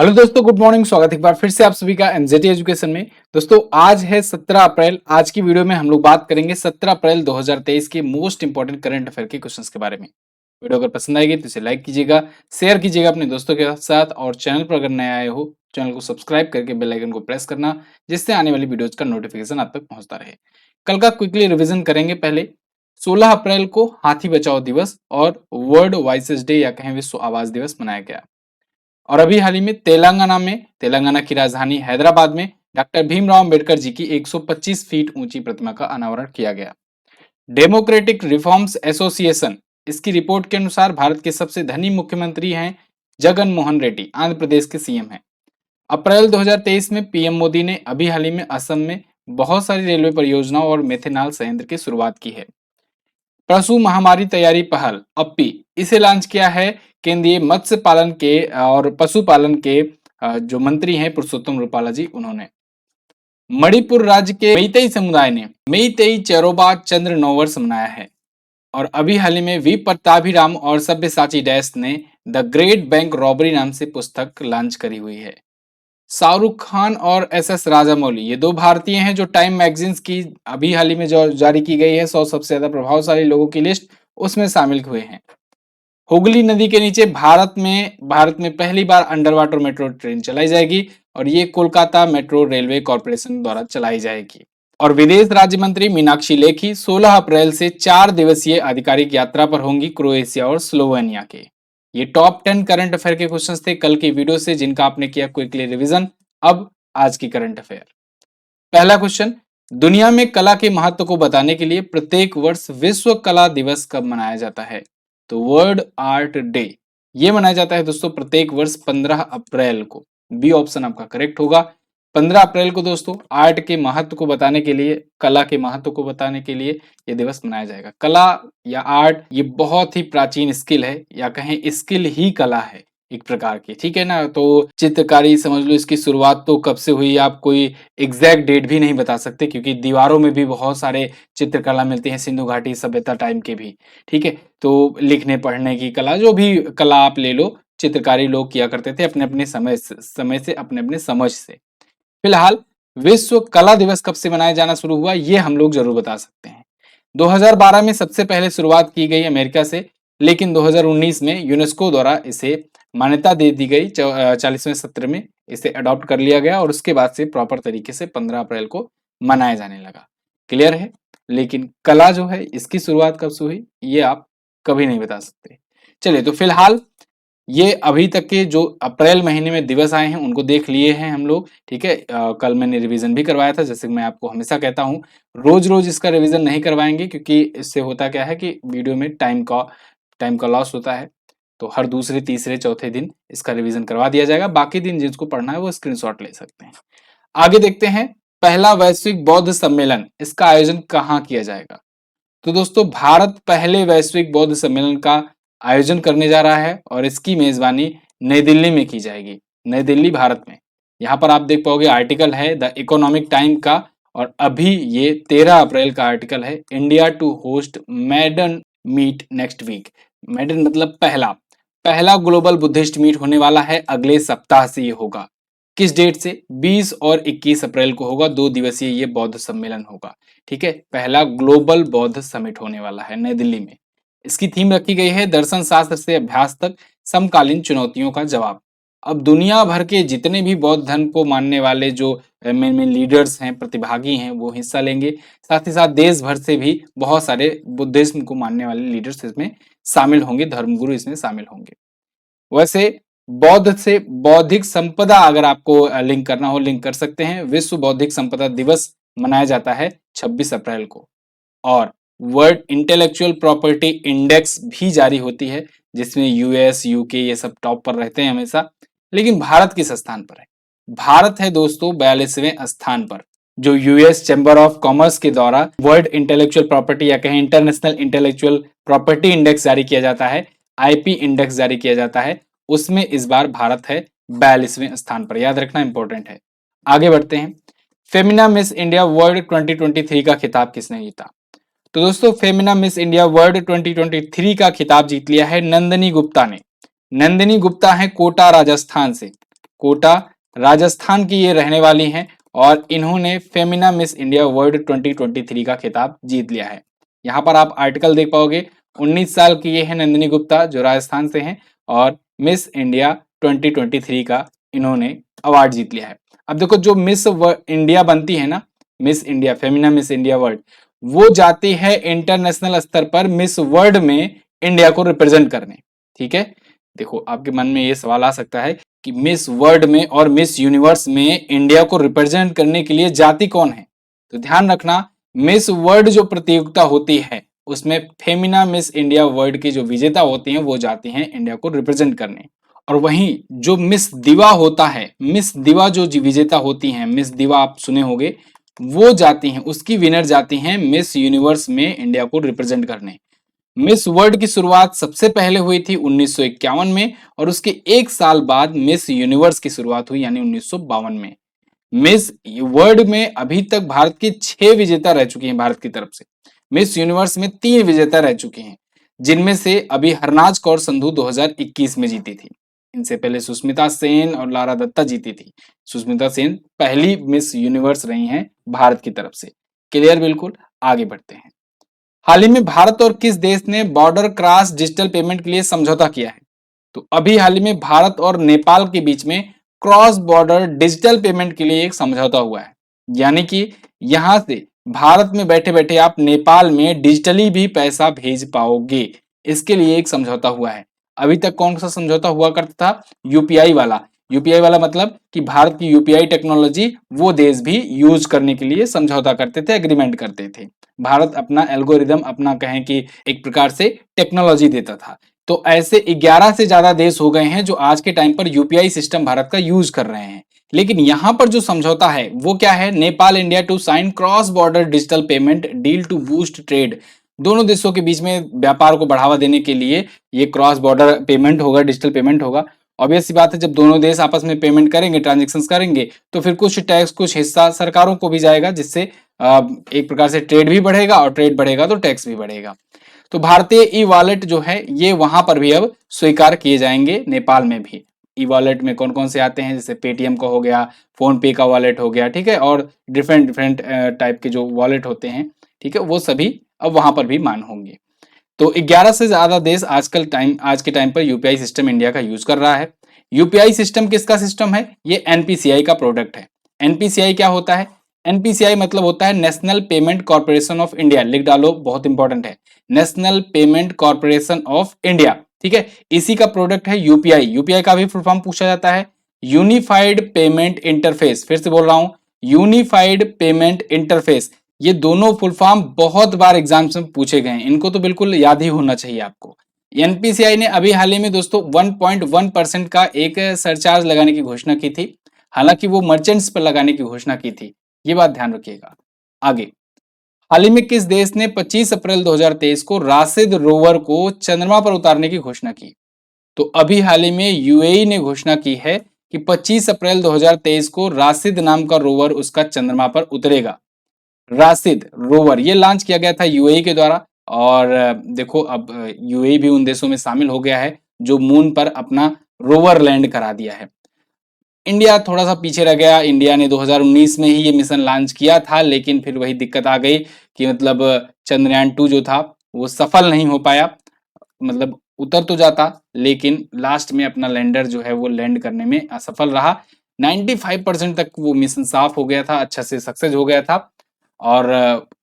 Hello दोस्तों, good morning. स्वागत है एक बार फिर से आप सभी का एनजेटी एजुकेशन में। दोस्तों आज है 17 अप्रैल। आज की वीडियो में हम लोग बात करेंगे 17 अप्रैल 2023 के मोस्ट इंपॉर्टेंट करंट अफेयर के क्वेश्चंस के बारे में। वीडियो अगर पसंद आएगी तो इसे लाइक कीजिएगा, शेयर कीजिएगा अपने दोस्तों के साथ, और चैनल पर अगर नए आए हो चैनल को सब्सक्राइब करके बेल आइकन को प्रेस करना, जिससे आने वाली वीडियोज का नोटिफिकेशन आप तक पहुंचता रहे। कल का क्विकली रिविजन करेंगे। पहले 16 अप्रैल को हाथी बचाओ दिवस और वर्ल्ड वॉइसेस डे या कहें विश्व आवाज दिवस मनाया गया। और अभी हाल ही में तेलंगाना की राजधानी हैदराबाद में डॉक्टर भीमराव अंबेडकर जी की 125 फीट ऊंची प्रतिमा का अनावरण किया गया। डेमोक्रेटिक रिफॉर्म्स एसोसिएशन इसकी रिपोर्ट के अनुसार भारत के सबसे धनी मुख्यमंत्री हैं जगन मोहन रेड्डी, आंध्र प्रदेश के सीएम हैं। अप्रैल 2023 में पीएम मोदी ने अभी हाल ही में असम में बहुत सारी रेलवे परियोजनाओं और मेथेनॉल संयंत्र की शुरुआत की है। पशु महामारी तैयारी पहल अप्पी इसे लॉन्च किया है केंद्रीय मत्स्य पालन के और पशुपालन के जो मंत्री हैं पुरुषोत्तम रूपाला जी, उन्होंने। मणिपुर राज्य के मेइतेई समुदाय ने मेइतेई चेरोबा चंद्र नववर्ष मनाया है। और अभी हाल ही में वी पट्टाभिराम और सब्यसाची डैश ने द ग्रेट बैंक रॉबरी नाम से पुस्तक लॉन्च करी हुई है। शाहरुख खान और एस राजामौली ये दो भारतीय हैं जो टाइम मैगजीन्स की अभी हाल ही में जो जारी की गई है 100 सबसे ज्यादा प्रभावशाली लोगों की लिस्ट, उसमें शामिल हुए हैं। हुगली नदी के नीचे भारत में पहली बार अंडर वाटर मेट्रो ट्रेन चलाई जाएगी और ये कोलकाता मेट्रो रेलवे कॉरपोरेशन द्वारा चलाई जाएगी। और विदेश राज्य मंत्री मीनाक्षी लेखी 16 अप्रैल से 4 दिवसीय आधिकारिक यात्रा पर होंगी क्रोएशिया और स्लोवेनिया के। ये टॉप 10 करंट अफेयर के क्वेश्चंस थे कल की वीडियो से, जिनका आपने किया क्विकली रिवीजन। अब आज की करंट अफेयर। पहला क्वेश्चन, दुनिया में कला के महत्व को बताने के लिए प्रत्येक वर्ष विश्व कला दिवस कब मनाया जाता है? तो वर्ल्ड आर्ट डे ये मनाया जाता है दोस्तों प्रत्येक वर्ष 15 अप्रैल को। बी ऑप्शन आपका करेक्ट होगा। 15 अप्रैल को दोस्तों आर्ट के महत्व को बताने के लिए, कला के महत्व को बताने के लिए ये दिवस मनाया जाएगा। कला या आर्ट ये बहुत ही प्राचीन स्किल है, या कहें स्किल ही कला है एक प्रकार की, ठीक है ना। तो चित्रकारी समझ लो, इसकी शुरुआत तो कब से हुई आप कोई एग्जैक्ट डेट भी नहीं बता सकते, क्योंकि दीवारों में भी बहुत सारे चित्रकला मिलती है सिंधु घाटी सभ्यता टाइम के भी, ठीक है। तो लिखने पढ़ने की कला, जो भी कला आप ले लो, चित्रकारी लोग किया करते थे अपने अपने समय से अपने अपने समझ से। फिलहाल विश्व कला दिवस कब से मनाया जाना शुरू हुआ ये हम लोग जरूर बता सकते हैं। 2012 में सबसे पहले शुरुआत की गई अमेरिका से, लेकिन 2019 में यूनेस्को द्वारा इसे मान्यता दे दी गई। 40वें सत्र में इसे अडॉप्ट कर लिया गया और उसके बाद से प्रॉपर तरीके से 15 अप्रैल को मनाया जाने लगा। क्लियर है। लेकिन कला जो है इसकी शुरुआत कब से हुई ये आप कभी नहीं बता सकते। चलिए, तो फिलहाल ये अभी तक के जो अप्रैल महीने में दिवस आए हैं उनको देख लिए हैं हम लोग, ठीक है। कल मैंने रिवीजन भी करवाया था, जैसे मैं आपको हमेशा कहता हूँ रोज रोज इसका रिवीजन नहीं करवाएंगे, क्योंकि इससे होता क्या है कि वीडियो में टाइम का लॉस होता है। तो हर दूसरे तीसरे चौथे दिन इसका रिवीजन करवा दिया जाएगा। बाकी दिन जिसको पढ़ना है वो स्क्रीनशॉट ले सकते हैं। आगे देखते हैं, पहला वैश्विक बौद्ध सम्मेलन इसका आयोजन कहाँ किया जाएगा? तो दोस्तों भारत पहले वैश्विक बौद्ध सम्मेलन का आयोजन करने जा रहा है और इसकी मेजबानी नई दिल्ली में की जाएगी। नई दिल्ली, भारत में। यहाँ पर आप देख पाओगे आर्टिकल है द इकोनॉमिक टाइम का, और अभी ये 13 अप्रैल का आर्टिकल है। India to host Madden meet next week. Madden मतलब पहला ग्लोबल बुद्धिस्ट मीट होने वाला है, अगले सप्ताह से ये होगा। किस डेट से? 20 और 21 अप्रैल को होगा। 2 दिवसीय ये बौद्ध सम्मेलन होगा, ठीक है। पहला ग्लोबल बौद्ध समिट होने वाला है नई दिल्ली में। इसकी थीम रखी गई है दर्शन शास्त्र से अभ्यास तक, समकालीन चुनौतियों का जवाब। अब दुनिया भर के जितने भी बौद्ध धर्म को मानने वाले जो मेन लीडर्स हैं, प्रतिभागी हैं, वो हिस्सा लेंगे। साथ ही साथ देश भर से भी बहुत सारे बुद्धिज्म को मानने वाले लीडर्स इसमें शामिल होंगे, धर्मगुरु इसमें शामिल होंगे। वैसे बौद्ध से बौद्धिक संपदा अगर आपको लिंक करना हो, लिंक कर सकते हैं। विश्व बौद्धिक संपदा दिवस मनाया जाता है 26 अप्रैल को। और वर्ल्ड इंटेलेक्चुअल प्रॉपर्टी इंडेक्स भी जारी होती है, जिसमें यूएस, यूके ये सब टॉप पर रहते हैं हमेशा, लेकिन भारत किस स्थान पर है? भारत है दोस्तों 42वें स्थान पर, जो यूएस चैम्बर ऑफ कॉमर्स के द्वारा वर्ल्ड इंटेलेक्चुअल प्रॉपर्टी या कहें इंटरनेशनल इंटेलेक्चुअल प्रॉपर्टी इंडेक्स जारी किया जाता है, आईपी इंडेक्स जारी किया जाता है। उसमें इस बार भारत है 42वें स्थान पर, याद रखना इंपॉर्टेंट है। आगे बढ़ते हैं, फेमिना मिस इंडिया वर्ल्ड 2023 का खिताब किसने जीता? तो दोस्तों फेमिना मिस इंडिया वर्ल्ड 2023 का खिताब जीत लिया है नंदिनी गुप्ता ने। नंदिनी गुप्ता है कोटा राजस्थान से। कोटा राजस्थान की ये रहने वाली हैं और इन्होंने फेमिना मिस इंडिया वर्ल्ड 2023 का खिताब जीत लिया है। यहाँ पर आप आर्टिकल देख पाओगे। 19 साल की ये है नंदिनी गुप्ता जो राजस्थान से हैं और मिस इंडिया 2023 का इन्होंने अवार्ड जीत लिया है। अब देखो जो मिस इंडिया बनती है ना, miss India Femina miss India world, वो जाती है इंटरनेशनल स्तर पर मिस वर्ल्ड में इंडिया को रिप्रेजेंट करने। ठीक है, देखो आपके मन में ये सवाल आ सकता है कि मिस वर्ल्ड में और मिस यूनिवर्स में इंडिया को रिप्रेजेंट करने के लिए जाती कौन है। तो ध्यान रखना, मिस वर्ल्ड जो प्रतियोगिता होती है उसमें फेमिना मिस इंडिया वर्ल्ड की जो विजेता होती हैं वो जाती हैं इंडिया को रिप्रेजेंट करने। और वहीं जो मिस दिवा होता है, मिस दिवा जो विजेता होती हैं, मिस दिवा आप सुने होंगे, वो जाती हैं, उसकी विनर जाती हैं मिस यूनिवर्स में इंडिया को रिप्रेजेंट करने। मिस वर्ल्ड की शुरुआत सबसे पहले हुई थी 1951 में और उसके एक साल बाद मिस यूनिवर्स की शुरुआत हुई यानी 1952 में। मिस वर्ल्ड में अभी तक भारत के 6 विजेता रह चुकी हैं भारत की तरफ से। मिस यूनिवर्स में 3 विजेता रह चुकी हैं, जिनमें से अभी हरनाज कौर संधू 2021 में जीती थी। इनसे पहले सुष्मिता सेन और लारा दत्ता जीती थी। सुष्मिता सेन पहली मिस यूनिवर्स रही हैं भारत की तरफ से। क्लियर, बिल्कुल। आगे बढ़ते हैं। हाल ही में भारत और किस देश ने बॉर्डर क्रॉस डिजिटल पेमेंट के लिए समझौता किया है? तो अभी हाल ही में भारत और नेपाल के बीच में क्रॉस बॉर्डर डिजिटल पेमेंट के लिए एक समझौता हुआ है। यानी कि यहां से भारत में बैठे बैठे आप नेपाल में डिजिटली भी पैसा भेज पाओगे, इसके लिए एक समझौता हुआ है। अभी तक कौन सा समझौता हुआ करता था? यूपीआई वाला। यूपीआई वाला मतलब कि भारत की यूपीआई टेक्नोलॉजी वो देश भी यूज करने के लिए समझौता करते थे, एग्रीमेंट करते थे। भारत अपना एल्गोरिदम, अपना कहें कि एक प्रकार से टेक्नोलॉजी देता था। तो ऐसे 11 से ज्यादा देश हो गए हैं जो आज के टाइम पर यूपीआई सिस्टम भारत का यूज कर रहे हैं। लेकिन यहां पर जो समझौता है वो क्या है? Nepal India to sign cross border digital payment deal to boost trade. दोनों देशों के बीच में व्यापार को बढ़ावा देने के लिए ये क्रॉस बॉर्डर पेमेंट होगा, डिजिटल पेमेंट होगा। ऑब्वियस सी बात है, जब दोनों देश आपस में पेमेंट करेंगे, ट्रांजेक्शन करेंगे, तो फिर कुछ टैक्स, कुछ हिस्सा सरकारों को भी जाएगा, जिससे एक प्रकार से ट्रेड भी बढ़ेगा और ट्रेड बढ़ेगा तो टैक्स भी बढ़ेगा। तो भारतीय ई वॉलेट जो है ये वहां पर भी अब स्वीकार किए जाएंगे, नेपाल में भी। ई वॉलेट में कौन कौन से आते हैं? जैसे पेटीएम का हो गया, फोन पे का वॉलेट हो गया, ठीक है, और डिफरेंट डिफरेंट टाइप के जो वॉलेट होते हैं, ठीक है, वो सभी अब वहां पर भी मान होंगे। तो 11 से ज्यादा देश आज के टाइम पर यूपीआई सिस्टम इंडिया का यूज कर रहा है। यूपीआई सिस्टम किसका सिस्टम है? ये एनपीसीआई का प्रोडक्ट है। एनपीसीआई क्या होता है? एनपीसीआई मतलब होता है national payment corporation of India. लिख डालो, बहुत इंपॉर्टेंट है, national payment corporation of India. ठीक है, इसी का प्रोडक्ट है यूपीआई। यूपीआई का भी फुल फॉर्म पूछा जाता है, यूनिफाइड पेमेंट इंटरफेस। फिर से बोल रहा हूं, यूनिफाइड पेमेंट इंटरफेस। ये दोनों फुल फॉर्म बहुत बार एग्जाम्स में पूछे गए हैं, इनको तो बिल्कुल याद ही होना चाहिए आपको। एनपीसीआई ने अभी हाल ही में दोस्तों 1.1% का एक सरचार्ज लगाने की घोषणा की थी। हालांकि वो मर्चेंट्स पर लगाने की घोषणा की थी, ये बात ध्यान रखिएगा। आगे, हाल ही में किस देश ने 25 अप्रैल 2023 को राशिद रोवर को चंद्रमा पर उतारने की घोषणा की? तो अभी हाल ही में यूएई ने घोषणा की है कि 25 अप्रैल 2023 को राशिद नाम का रोवर उसका चंद्रमा पर उतरेगा। राशिद रोवर ये लॉन्च किया गया था यूएई के द्वारा। और देखो अब यूएई भी उन देशों में शामिल हो गया है जो मून पर अपना रोवर लैंड करा दिया है। इंडिया थोड़ा सा पीछे रह गया। इंडिया ने 2019 में ही ये मिशन लॉन्च किया था, लेकिन फिर वही दिक्कत आ गई कि मतलब चंद्रयान 2 जो था वो सफल नहीं हो पाया। मतलब उतर तो जाता, लेकिन लास्ट में अपना लैंडर जो है वो लैंड करने में असफल रहा। 95% तक वो मिशन साफ हो गया था, अच्छा से सक्सेस हो गया था। और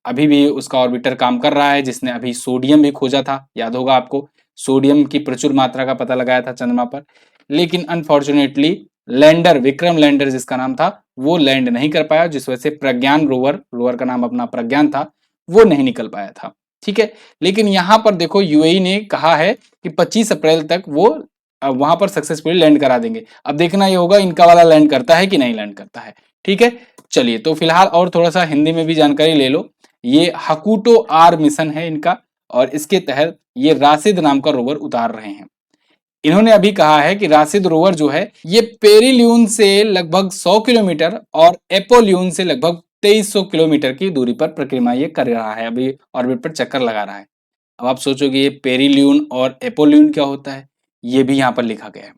अभी भी उसका ऑर्बिटर काम कर रहा है, जिसने अभी सोडियम भी खोजा था, याद होगा आपको। सोडियम की प्रचुर मात्रा का पता लगाया था चंद्रमा पर। लेकिन अनफॉर्चुनेटली लैंडर, विक्रम लैंडर जिसका नाम था, वो लैंड नहीं कर पाया, जिस वजह से प्रज्ञान रोवर, रोवर का नाम अपना प्रज्ञान था, वो नहीं निकल पाया था। ठीक है, लेकिन यहां पर देखो यूएई ने कहा है कि 25 अप्रैल तक वो वहां पर सक्सेसफुली लैंड करा देंगे। अब देखना ये होगा इनका वाला लैंड करता है कि नहीं लैंड करता है। ठीक है, चलिए तो फिलहाल और थोड़ा सा हिंदी में भी जानकारी ले लो। ये हकूटो आर मिशन है इनका, और इसके तहत ये राशिद नाम का रोवर उतार रहे हैं। इन्होंने अभी कहा है कि राशिद रोवर जो है ये पेरिल्यून से लगभग 100 किलोमीटर और एपोल्यून से लगभग 2300 किलोमीटर की दूरी पर परिक्रमा ये कर रहा है, अभी ऑर्बिट पर चक्कर लगा रहा है। अब आप सोचोगे ये पेरिल्यून और एपोल्यून क्या होता है, ये भी यहाँ पर लिखा गया है।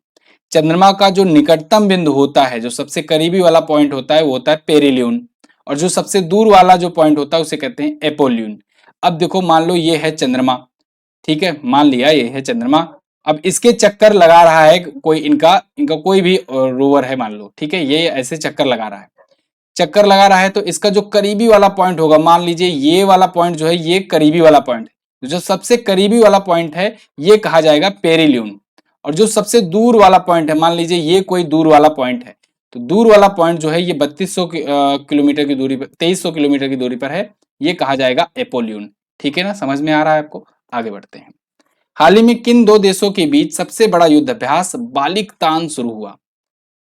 चंद्रमा का जो निकटतम बिंदु होता है, जो सबसे करीबी वाला पॉइंट होता है, वो होता है पेरिलियन, और जो सबसे दूर वाला जो पॉइंट होता है उसे कहते हैं एपोलियन। अब देखो, मान लो ये है चंद्रमा, ठीक है, मान लिया ये है चंद्रमा। अब इसके चक्कर लगा रहा है कोई, इनका इनका कोई भी रोवर है मान लो, ठीक है, ये ऐसे चक्कर लगा रहा है, चक्कर लगा रहा है, तो इसका जो करीबी वाला पॉइंट होगा, मान लीजिए ये वाला पॉइंट जो है ये करीबी वाला पॉइंट है, तो जो सबसे करीबी वाला पॉइंट है ये कहा जाएगा पेरिलियन, और जो सबसे दूर वाला पॉइंट है, मान लीजिए ये कोई दूर वाला पॉइंट है, तो दूर वाला पॉइंट जो है ये 3200 किलोमीटर की दूरी पर, 2300 किलोमीटर की दूरी पर है, ये कहा जाएगा एपोलियन। ठीक है ना, समझ में आ रहा है आपको? आगे बढ़ते हैं। हाल ही में किन दो देशों के बीच सबसे बड़ा युद्ध अभ्यास बालिकतान शुरू हुआ?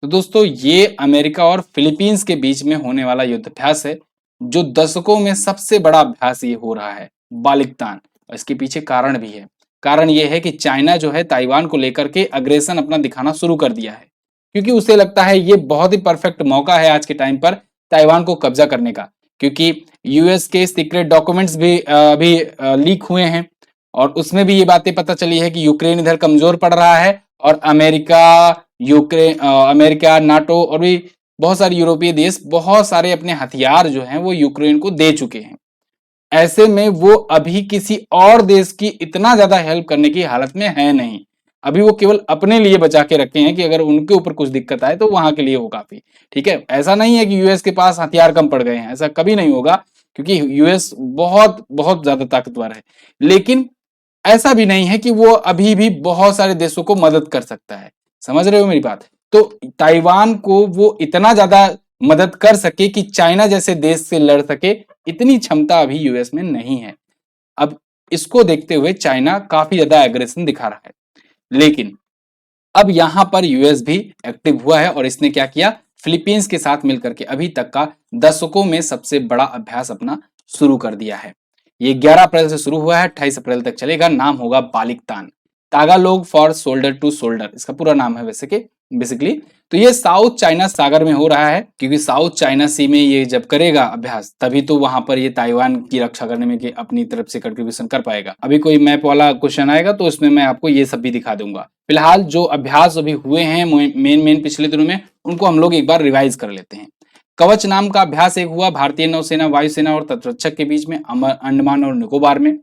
तो दोस्तों, ये अमेरिका और फिलीपींस के बीच में होने वाला युद्धाभ्यास है, जो दशकों में सबसे बड़ा अभ्यास ये हो रहा है, बालिकतान। और इसके पीछे कारण भी है। कारण ये है कि चाइना जो है ताइवान को लेकर के अग्रेसन अपना दिखाना शुरू कर दिया है, क्योंकि उसे लगता है ये बहुत ही परफेक्ट मौका है आज के टाइम पर ताइवान को कब्जा करने का, क्योंकि यूएस के सीक्रेट डॉक्यूमेंट्स भी अभी लीक हुए हैं, और उसमें भी ये बातें पता चली है कि यूक्रेन इधर कमजोर पड़ रहा है, और अमेरिका, नाटो और भी बहुत सारे यूरोपीय देश बहुत सारे अपने हथियार जो हैं वो यूक्रेन को दे चुके हैं। ऐसे में वो अभी किसी और देश की इतना ज्यादा हेल्प करने की हालत में है नहीं। अभी वो केवल अपने लिए बचा के रखे हैं कि अगर उनके ऊपर कुछ दिक्कत आए तो वहां के लिए वो काफी। ठीक है, ऐसा नहीं है कि यूएस के पास हथियार कम पड़ गए हैं, ऐसा कभी नहीं होगा, क्योंकि यूएस बहुत बहुत ज्यादा ताकतवर है। लेकिन ऐसा भी नहीं है कि वो अभी भी बहुत सारे देशों को मदद कर सकता है। समझ रहे हो मेरी बात? तो ताइवान को वो इतना ज्यादा मदद कर सके कि चाइना जैसे देश से लड़ सके, इतनी क्षमता अभी यूएस में नहीं है। अब इसको देखते हुए चाइना काफी ज्यादा एग्रेशन दिखा रहा है, लेकिन अब यहां पर यूएस भी एक्टिव हुआ है, और इसने क्या किया, फिलीपींस के साथ मिलकर के अभी तक का दशकों में सबसे बड़ा अभ्यास अपना शुरू कर दिया है। ये 11 अप्रैल से शुरू हुआ है, 28 अप्रैल तक चलेगा। नाम होगा बालिकतान, तागालोग फॉर शोल्डर टू शोल्डर, इसका पूरा नाम है वैसे के बेसिकली। तो ये साउथ चाइना सागर में हो रहा है, क्योंकि साउथ चाइना सी में ये जब करेगा अभ्यास, तभी तो वहां पर ये ताइवान की रक्षा करने में अपनी तरफ से कंट्रीब्यूशन कर पाएगा। अभी कोई मैप वाला क्वेश्चन आएगा तो उसमें मैं आपको ये सब भी दिखा दूंगा। फिलहाल जो अभ्यास अभी हुए हैं मेन पिछले दिनों में, उनको हम लोग एक बार रिवाइज कर लेते हैं। कवच नाम का अभ्यास एक हुआ भारतीय नौसेना, वायुसेना और तटरक्षक के बीच में अंडमान और निकोबार में।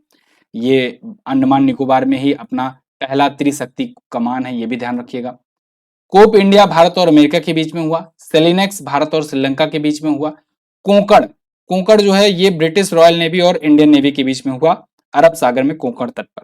ये अंडमान निकोबार में ही अपना पहला त्रिशक्ति कमान है, ये भी ध्यान रखिएगा। कोप इंडिया भारत और अमेरिका के बीच में हुआ। सेलिनेक्स भारत और श्रीलंका के बीच में हुआ। कोंकण कोंकण जो है ये ब्रिटिश रॉयल नेवी और इंडियन नेवी के बीच में हुआ, अरब सागर में कोंकण तट पर।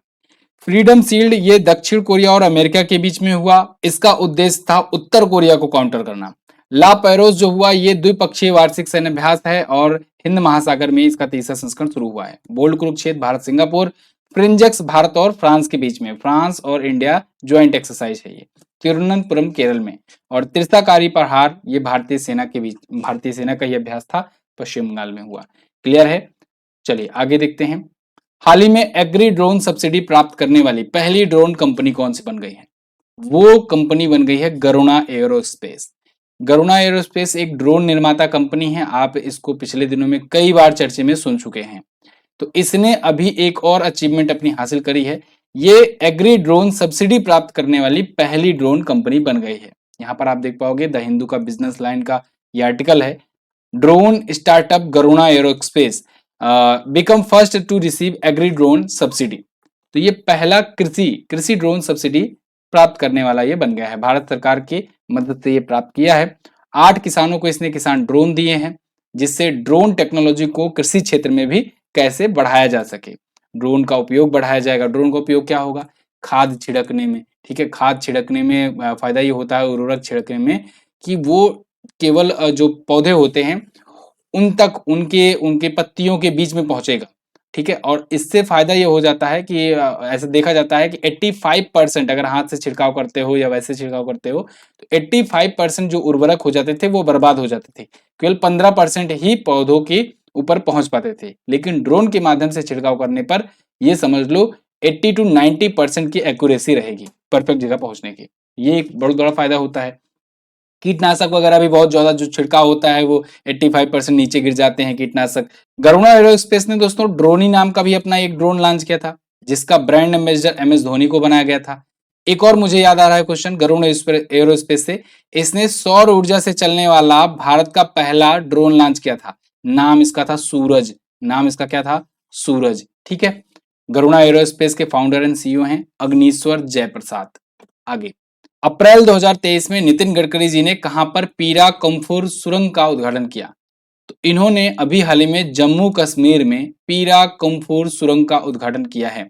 फ्रीडम शील्ड ये दक्षिण कोरिया और अमेरिका के बीच में हुआ, इसका उद्देश्य था उत्तर कोरिया को काउंटर करना। ला पैरोस जो हुआ ये द्विपक्षीय वार्षिक सैन्य अभ्यास है, और हिंद महासागर में इसका तीसरा संस्करण शुरू हुआ है। Bold Kurukshetra Bharat Singapore. Frinjex Bharat और फ्रांस के बीच में, फ्रांस और इंडिया ज्वाइंट एक्सरसाइज है ये, तिरुवनंतपुरम केरल में। और त्रिस्ताकारी प्रहार ये भारतीय सेना के बीच, भारतीय सेना का यह अभ्यास था, पश्चिम बंगाल में हुआ। क्लियर है? चलिए आगे देखते हैं। हाल ही में एग्री ड्रोन सब्सिडी प्राप्त करने वाली पहली ड्रोन कंपनी कौन सी बन गई है? वो कंपनी बन गई है गरुणा एरोस्पेस। गरुणा एरोस्पेस एक ड्रोन निर्माता कंपनी है, आप इसको पिछले दिनों में कई बार चर्चे में सुन चुके हैं। तो इसने अभी एक और अचीवमेंट अपनी हासिल करी है, ये एग्री ड्रोन सब्सिडी प्राप्त करने वाली पहली ड्रोन कंपनी बन गई है। यहाँ पर आप देख पाओगे द हिंदू का बिजनेस लाइन का ये आर्टिकल है, drone startup Garuda aerospace become first to receive agri drone subsidy. तो ये पहला कृषि ड्रोन सब्सिडी प्राप्त करने वाला ये बन गया है, भारत सरकार की मदद से ये प्राप्त किया है। 8 किसानों को इसने किसान ड्रोन दिए हैं, जिससे ड्रोन टेक्नोलॉजी को कृषि क्षेत्र में भी कैसे बढ़ाया जा सके, ड्रोन का उपयोग बढ़ाया जाएगा। ड्रोन का उपयोग क्या होगा? खाद छिड़कने में। ठीक है, खाद छिड़कने में फायदा ये होता है, उर्वरक छिड़कने में, कि वो केवल जो पौधे होते हैं उन तक, उनके उनके पत्तियों के बीच में पहुंचेगा। ठीक है, और इससे फायदा ये हो जाता है कि ऐसा देखा जाता है कि 85% अगर हाथ से छिड़काव करते हो या वैसे छिड़काव करते हो तो 85% जो उर्वरक हो जाते थे वो बर्बाद हो जाते थे, केवल 15% ही पौधों के ऊपर पहुंच पाते थे। लेकिन ड्रोन के माध्यम से छिड़काव करने पर ये समझ लो 80 to 90% की एक्यूरेसी रहेगी परफेक्ट जगह पहुंचने की। ये एक बहुत बड़ा फायदा होता है। कीटनाशक वगैरह भी बहुत ज्यादा जो छिड़काव होता है वो 85% नीचे गिर जाते हैं कीटनाशक। गरुणा एरोस्पेस ने दोस्तों ड्रोनी नाम का भी अपना एक ड्रोन लॉन्च किया था, जिसका ब्रांड एम्बेसडर MS धोनी को बनाया गया था। एक और मुझे याद आ रहा है क्वेश्चन गरुड़ एरोस्पेस से, इसने सौर ऊर्जा से चलने वाला भारत का पहला ड्रोन लॉन्च किया था। नाम इसका था सूरज। नाम इसका क्या था? सूरज। ठीक है। गरुड़ा एरोस्पेस के फाउंडर एंड सीईओ हैं अग्निश्वर जयप्रसाद। आगे, अप्रैल 2023 में नितिन गडकरी जी ने कहां पर पीरा कम्फुर सुरंग का उद्घाटन किया? तो इन्होंने अभी हाल ही में जम्मू कश्मीर में पीरा कम्फुर सुरंग का उद्घाटन किया है।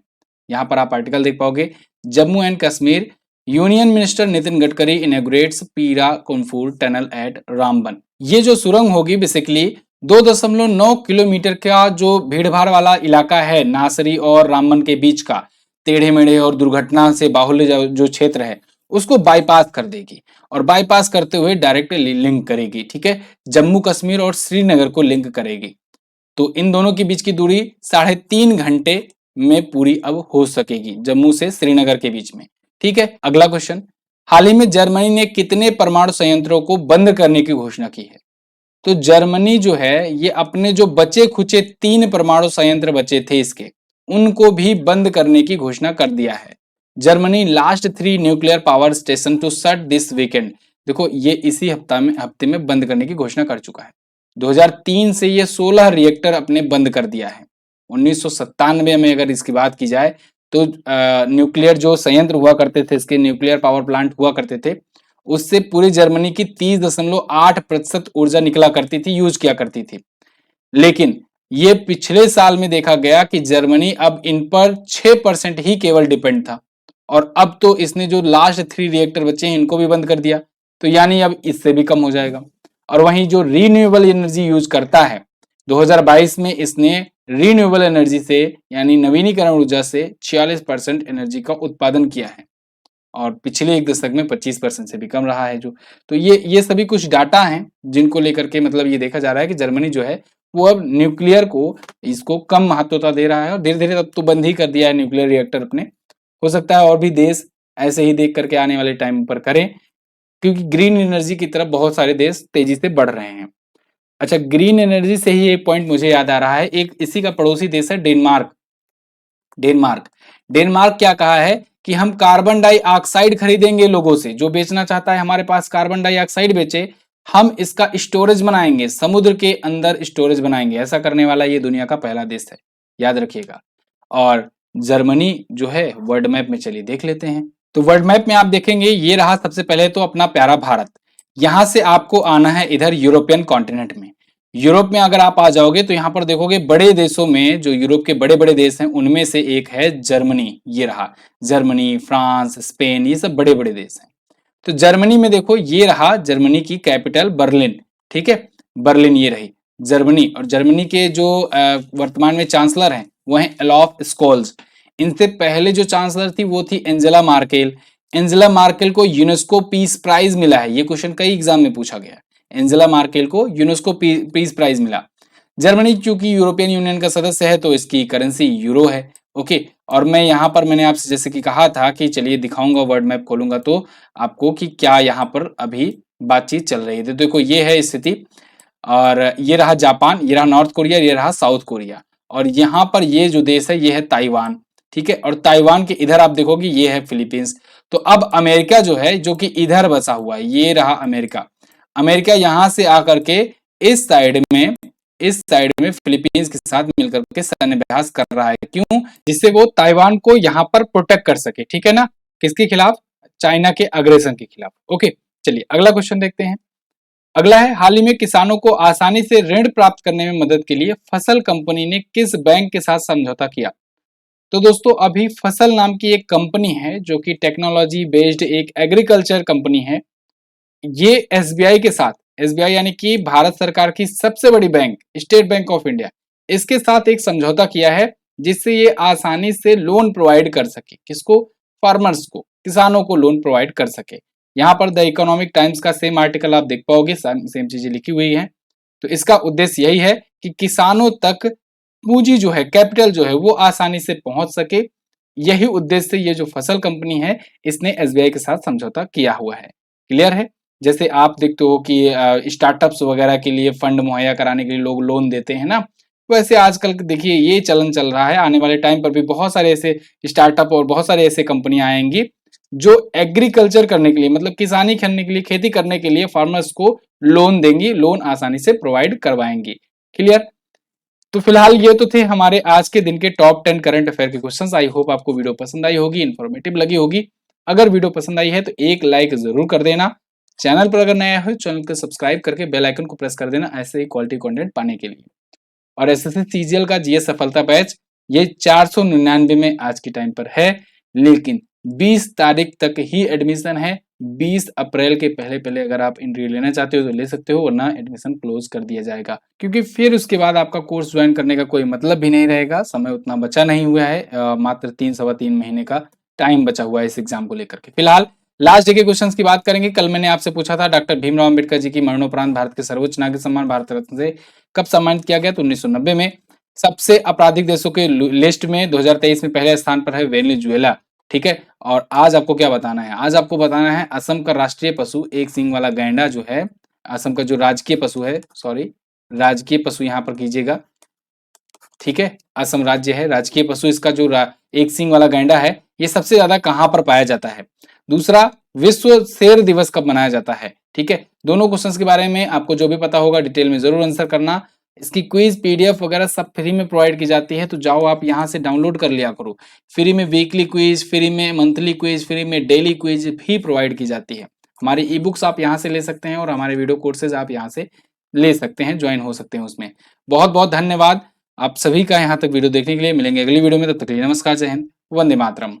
यहां पर आप आर्टिकल देख पाओगे, Jammu and Kashmir union minister Nitin Gadkari inaugurates पीरा कम्फुर टनल एट रामबन। ये जो सुरंग होगी बेसिकली 2.9 किलोमीटर का जो भीड़भाड़ वाला इलाका है नासरी और रामबन के बीच का, टेढ़े मेढ़े और दुर्घटना से बाहुल्य जो क्षेत्र है उसको बाईपास कर देगी और बाईपास करते हुए डायरेक्ट लिंक करेगी। ठीक है, जम्मू कश्मीर और श्रीनगर को लिंक करेगी। तो इन दोनों के बीच की दूरी 3.5 घंटे में पूरी अब हो सकेगी, जम्मू से श्रीनगर के बीच में। ठीक है, अगला क्वेश्चन, हाल ही में जर्मनी ने कितने परमाणु संयंत्रों को बंद करने की घोषणा की है? तो जर्मनी जो है ये अपने जो बचे खुचे 3 परमाणु संयंत्र बचे थे इसके, उनको भी बंद करने की घोषणा कर दिया है। Germany last 3 nuclear power station to shut this weekend. देखो ये इसी हफ्ते में बंद करने की घोषणा कर चुका है। 2003 से ये 16 रिएक्टर अपने बंद कर दिया है। 1997 में अगर इसकी बात की जाए तो न्यूक्लियर जो संयंत्र हुआ करते थे, इसके न्यूक्लियर पावर प्लांट हुआ करते थे, उससे पूरी जर्मनी की 30.8% ऊर्जा निकला करती थी, यूज किया करती थी। लेकिन ये पिछले साल में देखा गया कि जर्मनी अब इन पर 6% ही केवल डिपेंड था और अब तो इसने जो लास्ट 3 रिएक्टर बचे हैं इनको भी बंद कर दिया, तो यानी अब इससे भी कम हो जाएगा। और वहीं जो रीन्यूएबल एनर्जी यूज करता है, 2022 में इसने रीन्यूएबल एनर्जी से यानी नवीनीकरण ऊर्जा से 46% एनर्जी का उत्पादन किया है और पिछले एक दशक में 25% से भी कम रहा है जो। तो ये सभी कुछ डाटा हैं जिनको लेकर के मतलब ये देखा जा रहा है कि जर्मनी जो है वो अब न्यूक्लियर को इसको कम महत्वता दे रहा है और धीरे धीरे अब तो बंद ही कर दिया है न्यूक्लियर रिएक्टर अपने। हो सकता है और भी देश ऐसे ही देख करके आने वाले टाइम पर करें, क्योंकि ग्रीन एनर्जी की तरफ बहुत सारे देश तेजी से बढ़ रहे हैं। अच्छा, ग्रीन एनर्जी से ही एक पॉइंट मुझे याद आ रहा है, एक इसी का पड़ोसी देश है डेनमार्क। डेनमार्क डेनमार्क क्या कहा है कि हम कार्बन डाइऑक्साइड खरीदेंगे लोगों से, जो बेचना चाहता है हमारे पास कार्बन डाइऑक्साइड बेचे, हम इसका स्टोरेज बनाएंगे, समुद्र के अंदर स्टोरेज बनाएंगे। ऐसा करने वाला ये दुनिया का पहला देश है, याद रखिएगा। और जर्मनी जो है वर्ल्ड मैप में, चलिए देख लेते हैं। तो वर्ल्ड मैप में आप देखेंगे ये रहा सबसे पहले तो अपना प्यारा भारत। यहां से आपको आना है इधर यूरोपियन कॉन्टिनेंट में। यूरोप में अगर आप आ जाओगे तो यहाँ पर देखोगे बड़े देशों में, जो यूरोप के बड़े बड़े देश हैं उनमें से एक है जर्मनी। ये रहा जर्मनी, फ्रांस, स्पेन, ये सब बड़े बड़े देश हैं। तो जर्मनी में देखो ये रहा जर्मनी की कैपिटल बर्लिन। ठीक है, बर्लिन ये रही जर्मनी। और जर्मनी के जो वर्तमान में चांसलर हैं वो हैं ओलाफ स्कोल्ज। इनसे पहले जो चांसलर थी वो थी एंजेला मार्केल। एंजेला मार्केल को यूनेस्को पीस प्राइज मिला है, ये क्वेश्चन कई एग्जाम में पूछा गया। एंजेला मार्केल को यूनेस्को पीस प्राइज मिला। जर्मनी चूंकि यूरोपियन यूनियन का सदस्य है तो इसकी करेंसी यूरो है। ओके, और मैं यहाँ पर मैंने आपसे जैसे कि कहा था कि चलिए दिखाऊंगा, वर्ल्ड मैप खोलूंगा तो आपको कि क्या यहाँ पर अभी बातचीत चल रही है। तो देखो ये है स्थिति, और ये रहा जापान, ये रहा नॉर्थ कोरिया, ये रहा साउथ कोरिया, और यहाँ पर ये जो देश है ये है ताइवान। ठीक है, और ताइवान के इधर आप देखोगे ये है फिलीपींस। तो अब अमेरिका जो है, जो कि इधर बसा हुआ है, ये रहा अमेरिका। अमेरिका यहां से आकर के इस साइड में फिलीपींस के साथ मिलकर के सैन्य अभ्यास कर रहा है। क्यों? जिससे वो ताइवान को यहां पर प्रोटेक्ट कर सके। ठीक है ना, किसके खिलाफ? चाइना के अग्रेसन के खिलाफ। ओके, चलिए अगला क्वेश्चन देखते हैं। अगला है, हाल ही में किसानों को आसानी से ऋण प्राप्त करने में मदद के लिए फसल कंपनी ने किस बैंक के साथ समझौता किया? तो दोस्तों अभी फसल नाम की एक कंपनी है जो कि टेक्नोलॉजी बेस्ड एक एग्रीकल्चर कंपनी है। ये एसबीआई के साथ, एसबीआई यानी कि भारत सरकार की सबसे बड़ी bank, state bank of India, इसके साथ एक समझौता किया है जिससे ये आसानी से लोन प्रोवाइड कर सके। किसको? फार्मर्स को, किसानों को लोन प्रोवाइड कर सके। यहाँ पर द इकोनॉमिक टाइम्स का सेम आर्टिकल आप देख पाओगे, सेम चीजें लिखी हुई हैं। तो इसका उद्देश्य यही है कि किसानों तक पूंजी जो है, कैपिटल जो है वो आसानी से पहुंच सके। यही उद्देश्य से ये जो फसल कंपनी है इसने एसबीआई के साथ समझौता किया हुआ है। क्लियर है? जैसे आप देखते हो कि स्टार्टअप्स वगैरह के लिए फंड मुहैया कराने के लिए लोग लोन देते हैं ना, वैसे आजकल देखिए ये चलन चल रहा है। आने वाले टाइम पर भी बहुत सारे ऐसे स्टार्टअप और बहुत सारे ऐसे कंपनियां आएंगी जो एग्रीकल्चर करने के लिए मतलब किसानी करने के लिए, खेती करने के लिए फार्मर्स को लोन देंगी, लोन आसानी से प्रोवाइड करवाएंगी। क्लियर? तो फिलहाल ये तो थे हमारे आज के दिन के टॉप 10 करंट अफेयर के क्वेश्चंस। आई होप आपको वीडियो पसंद आई होगी, इन्फॉर्मेटिव लगी होगी। अगर वीडियो पसंद आई है तो एक लाइक जरूर कर देना। चैनल पर अगर नया है चैनल को सब्सक्राइब करके बेल आइकन को प्रेस कर देना ऐसे ही क्वालिटी कंटेंट पाने के लिए। और एसएससी सीजीएल का जीएस सफलता बैच ये 499 में आज के टाइम पर है, लेकिन 20 तारीख तक ही एडमिशन है। 20 अप्रैल के पहले पहले अगर आप एंट्री लेना चाहते हो तो ले सकते हो, वरना एडमिशन क्लोज कर दिया जाएगा, क्योंकि फिर उसके बाद आपका कोर्स ज्वाइन करने का कोई मतलब भी नहीं रहेगा। समय उतना बचा नहीं हुआ है, मात्र 3 सवा 3 महीने का टाइम बचा हुआ है इस एग्जाम को लेकर के। फिलहाल लास्ट डे के क्वेश्चंस की बात करेंगे। कल मैंने आपसे पूछा था डॉक्टर भीमराव अंबेडकर जी की मरणोपरांत भारत के सर्वोच्च नागरिक सम्मान भारत रत्न से कब सम्मानित किया गया? तो 1990 में। सबसे आपराधिक देशों के लिस्ट में 2023 में पहले स्थान पर है वेनेजुएला। ठीक है, और आज आपको क्या बताना है? आज आपको बताना है असम का राष्ट्रीय पशु एक सींग वाला गैंडा जो है, असम का जो राजकीय पशु है, सॉरी राजकीय पशु यहाँ पर कीजिएगा। ठीक है, असम राज्य है, राजकीय पशु इसका जो एक सींग वाला गैंडा है, ये सबसे ज्यादा कहां पर पाया जाता है? दूसरा, विश्व शेर दिवस कब मनाया जाता है? ठीक है, दोनों क्वेश्चंस के बारे में आपको जो भी पता होगा डिटेल में जरूर आंसर करना। इसकी क्विज पीडीएफ वगैरह सब फ्री में प्रोवाइड की जाती है, तो जाओ आप यहाँ से डाउनलोड कर लिया करो। फ्री में वीकली क्विज, फ्री में मंथली क्विज, फ्री में डेली क्विज भी प्रोवाइड की जाती है। हमारी ई बुक्स आप यहाँ से ले सकते हैं और हमारे वीडियो कोर्सेज आप यहाँ से ले सकते हैं, ज्वाइन हो सकते हैं उसमें। बहुत बहुत धन्यवाद आप सभी का यहाँ तक वीडियो देखने के लिए। मिलेंगे अगली वीडियो में, तब तक के लिए नमस्कार, जय हिंद, वंदे मातरम।